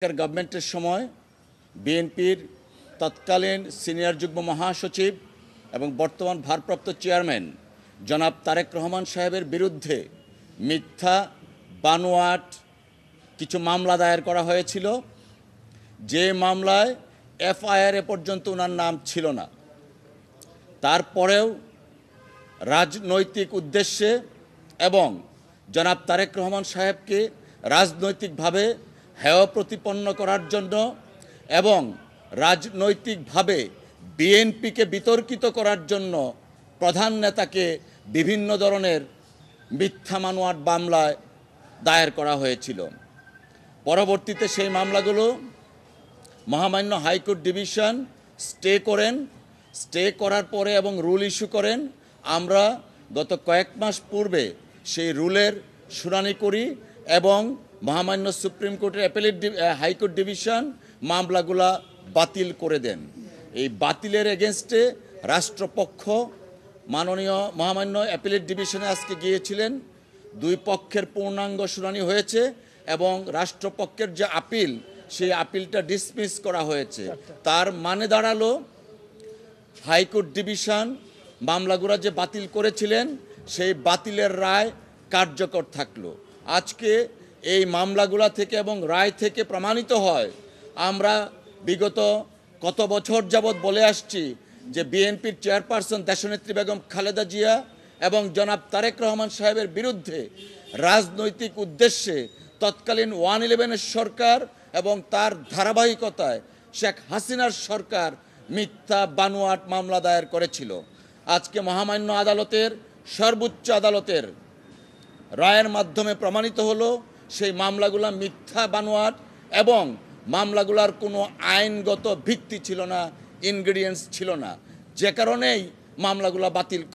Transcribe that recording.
গভর্নমেন্টের সময় বিএনপির তৎকালীন সিনিয়র যুগ্ম মহাসচিব এবং বর্তমান ভারপ্রাপ্ত চেয়ারম্যান জনাব তারেক রহমান সাহেবের বিরুদ্ধে মিথ্যা বানোয়াট কিছু মামলা দায়ের করা হয়েছিল, যে মামলায় এফআইআর পর্যন্ত ওনার নাম ছিল না। তারপরেও রাজনৈতিক উদ্দেশ্যে এবং জনাব তারেক রহমান সাহেবকে রাজনৈতিকভাবে হেয় প্রতিপন্ন করার জন্য এবং রাজনৈতিকভাবে বিএনপিকে বিতর্কিত করার জন্য প্রধান নেতাকে বিভিন্ন ধরনের মিথ্যা মামলার মামলায় দায়ের করা হয়েছিল। পরবর্তীতে সেই মামলাগুলো মহামান্য হাইকোর্ট ডিভিশন স্টে করার পরে এবং রুল ইস্যু করেন। আমরা গত কয়েক মাস পূর্বে সেই রুলের শুনানি করি এবং মহামান্য সুপ্রিম কোর্টের হাইকোর্ট ডিভিশন মামলাগুলা বাতিল করে দেন। এই বাতিলের এগেনস্টে রাষ্ট্রপক্ষ মাননীয় মহামান্য অ্যাপিলেট ডিভিশনে আজকে গিয়েছিলেন। দুই পক্ষের পূর্ণাঙ্গ শুনানি হয়েছে এবং রাষ্ট্রপক্ষের যে আপিল, সেই আপিলটা ডিসমিস করা হয়েছে। তার মানে দাঁড়ালো হাইকোর্ট ডিভিশন মামলাগুলো যে বাতিল করেছিলেন সেই বাতিলের রায় কার্যকর থাকলো। আজকে এই মামলাগুলা থেকে এবং রায় থেকে প্রমাণিত হয়, আমরা বিগত কত বছর যাবৎ বলে আসছি যে বিএনপির চেয়ারপারসন দেশনেত্রী বেগম খালেদা জিয়া এবং জনাব তারেক রহমান সাহেবের বিরুদ্ধে রাজনৈতিক উদ্দেশ্যে তৎকালীন 111 সরকার এবং তার ধারাবাহিকতায় শেখ হাসিনার সরকার মিথ্যা বানোয়াট মামলা দায়ের করেছিল। আজকে মহামান্য আদালতের, সর্বোচ্চ আদালতের রায়ের মাধ্যমে প্রমাণিত হলো সেই মামলাগুলা মিথ্যা বানোয়াট এবং মামলাগুলার কোনো আইনগত ভিত্তি ছিল না, ইনগ্রেডিয়েন্টস ছিল না, যে কারণেই মামলাগুলা বাতিল